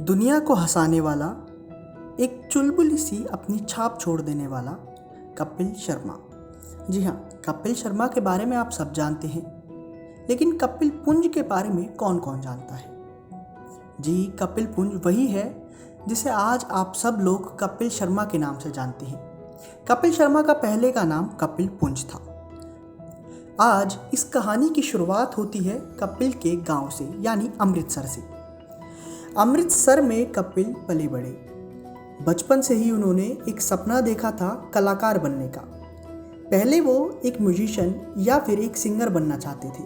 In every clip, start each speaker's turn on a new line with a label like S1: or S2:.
S1: दुनिया को हंसाने वाला, एक चुलबुली सी अपनी छाप छोड़ देने वाला कपिल शर्मा। जी हाँ, कपिल शर्मा के बारे में आप सब जानते हैं, लेकिन कपिल पुंज के बारे में कौन कौन जानता है? जी, कपिल पुंज वही है जिसे आज आप सब लोग कपिल शर्मा के नाम से जानते हैं। कपिल शर्मा का पहले का नाम कपिल पुंज था। आज इस कहानी की शुरुआत होती है कपिल के गांव से, यानी अमृतसर से। अमृतसर में कपिल पले बड़े। बचपन से ही उन्होंने एक सपना देखा था कलाकार बनने का। पहले वो एक म्यूजिशियन या फिर एक सिंगर बनना चाहते थे।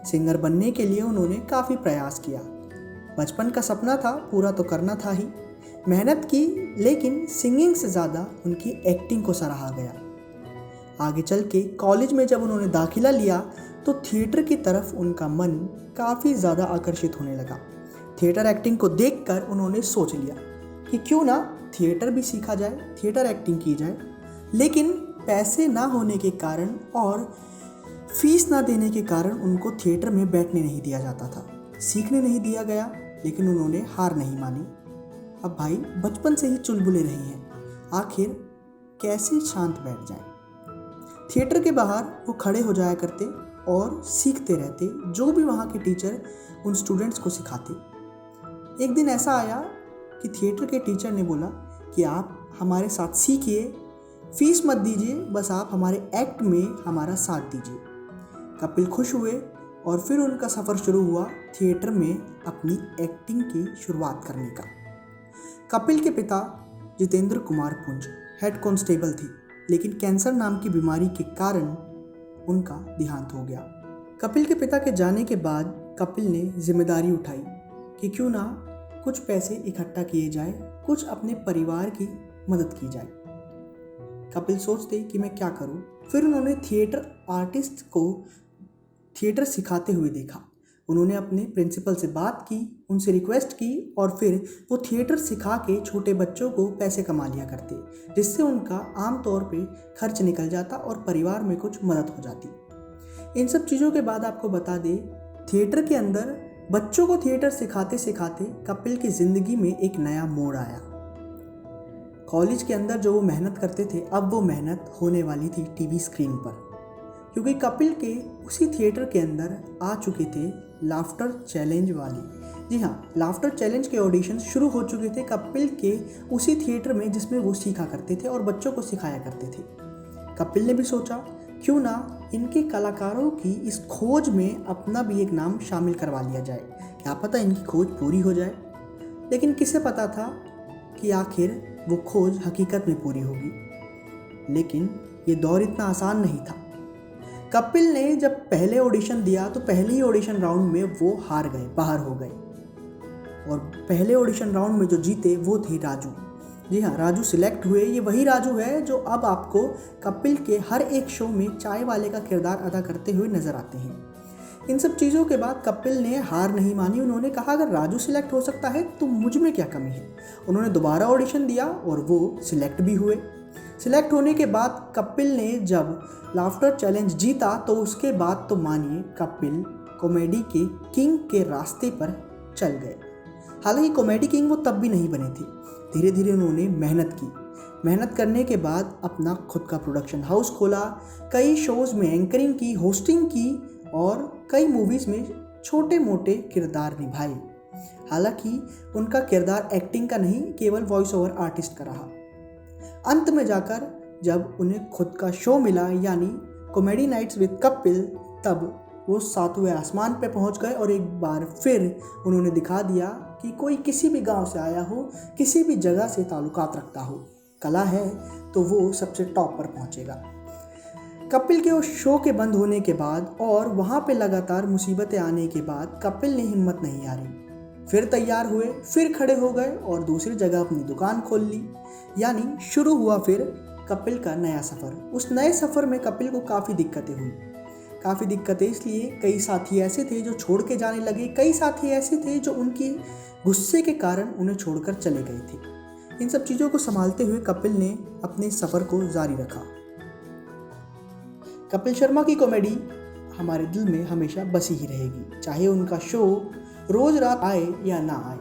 S1: सिंगर बनने के लिए उन्होंने काफ़ी प्रयास किया। बचपन का सपना था, पूरा तो करना था ही। मेहनत की, लेकिन सिंगिंग से ज़्यादा उनकी एक्टिंग को सराहा गया। आगे चल के कॉलेज में जब उन्होंने दाखिला लिया तो थिएटर की तरफ उनका मन काफ़ी ज़्यादा आकर्षित होने लगा। थिएटर एक्टिंग को देखकर उन्होंने सोच लिया कि क्यों ना थिएटर भी सीखा जाए, थिएटर एक्टिंग की जाए। लेकिन पैसे ना होने के कारण और फीस ना देने के कारण उनको थिएटर में बैठने नहीं दिया जाता था, सीखने नहीं दिया गया। लेकिन उन्होंने हार नहीं मानी। अब भाई बचपन से ही चुलबुले रहे हैं, आखिर कैसे शांत बैठ जाएं। थिएटर के बाहर वो खड़े हो जाया करते और सीखते रहते, जो भी वहाँ के टीचर उन स्टूडेंट्स को सिखाते। एक दिन ऐसा आया कि थिएटर के टीचर ने बोला कि आप हमारे साथ सीखिए, फीस मत दीजिए, बस आप हमारे एक्ट में हमारा साथ दीजिए। कपिल खुश हुए और फिर उनका सफ़र शुरू हुआ थिएटर में अपनी एक्टिंग की शुरुआत करने का। कपिल के पिता जितेंद्र कुमार पुंज हेड कांस्टेबल थे, लेकिन कैंसर नाम की बीमारी के कारण उनका देहांत हो गया। कपिल के पिता के जाने के बाद कपिल ने जिम्मेदारी उठाई कि क्यों ना कुछ पैसे इकट्ठा किए जाए, कुछ अपने परिवार की मदद की जाए। कपिल सोचते कि मैं क्या करूं। फिर उन्होंने थिएटर आर्टिस्ट को थिएटर सिखाते हुए देखा। उन्होंने अपने प्रिंसिपल से बात की, उनसे रिक्वेस्ट की और फिर वो थिएटर सिखा के छोटे बच्चों को पैसे कमा लिया करते, जिससे उनका आम तौर पे खर्च निकल जाता और परिवार में कुछ मदद हो जाती। इन सब चीज़ों के बाद आपको बता दें, थिएटर के अंदर बच्चों को थिएटर सिखाते सिखाते कपिल की ज़िंदगी में एक नया मोड़ आया। कॉलेज के अंदर जो वो मेहनत करते थे, अब वो मेहनत होने वाली थी टीवी स्क्रीन पर, क्योंकि कपिल के उसी थिएटर के अंदर आ चुके थे लाफ्टर चैलेंज वाली। जी हाँ, लाफ्टर चैलेंज के ऑडिशन शुरू हो चुके थे कपिल के उसी थिएटर में जिसमें वो सीखा करते थे और बच्चों को सिखाया करते थे। कपिल ने भी सोचा क्यों ना इनके कलाकारों की इस खोज में अपना भी एक नाम शामिल करवा लिया जाए, क्या पता इनकी खोज पूरी हो जाए। लेकिन किसे पता था कि आखिर वो खोज हकीकत में पूरी होगी। लेकिन ये दौर इतना आसान नहीं था। कपिल ने जब पहले ऑडिशन दिया तो पहले ही ऑडिशन राउंड में वो हार गए, बाहर हो गए। और पहले ऑडिशन राउंड में जो जीते वो थे राजू। जी हाँ, राजू सिलेक्ट हुए। ये वही राजू है जो अब आपको कपिल के हर एक शो में चाय वाले का किरदार अदा करते हुए नजर आते हैं। इन सब चीज़ों के बाद कपिल ने हार नहीं मानी। उन्होंने कहा अगर राजू सिलेक्ट हो सकता है तो मुझ में क्या कमी है। उन्होंने दोबारा ऑडिशन दिया और वो सिलेक्ट भी हुए। सिलेक्ट होने के बाद कपिल ने जब लाफ्टर चैलेंज जीता तो उसके बाद तो मानिए कपिल कॉमेडी के किंग के रास्ते पर चल गए। हालांकि कॉमेडी किंग वो तब भी नहीं बने थे। धीरे धीरे उन्होंने मेहनत की। मेहनत करने के बाद अपना खुद का प्रोडक्शन हाउस खोला, कई शोज़ में एंकरिंग की, होस्टिंग की और कई मूवीज़ में छोटे मोटे किरदार निभाए। हालांकि उनका किरदार एक्टिंग का नहीं, केवल वॉइस ओवर आर्टिस्ट का रहा। अंत में जाकर जब उन्हें खुद का शो मिला, यानी कॉमेडी नाइट्स विद कपिल, तब वो सातवें आसमान पे पहुंच गए और एक बार फिर उन्होंने दिखा दिया कि कोई किसी भी गांव से आया हो, किसी भी जगह से ताल्लुकात रखता हो, कला है तो वो सबसे टॉप पर पहुंचेगा। कपिल के उस शो के बंद होने के बाद और वहाँ पे लगातार मुसीबतें आने के बाद कपिल ने हिम्मत नहीं हारी। फिर तैयार हुए, फिर खड़े हो गए और दूसरी जगह अपनी दुकान खोल ली। यानी शुरू हुआ फिर कपिल का नया सफ़र। उस नए सफ़र में कपिल को काफ़ी दिक्कतें हुई। काफ़ी दिक्कतें इसलिए, कई साथी ऐसे थे जो छोड़ के जाने लगे, कई साथी ऐसे थे जो उनके गुस्से के कारण उन्हें छोड़कर चले गए थे। इन सब चीज़ों को संभालते हुए कपिल ने अपने सफ़र को जारी रखा। कपिल शर्मा की कॉमेडी हमारे दिल में हमेशा बसी ही रहेगी, चाहे उनका शो रोज़ रात आए या ना आए।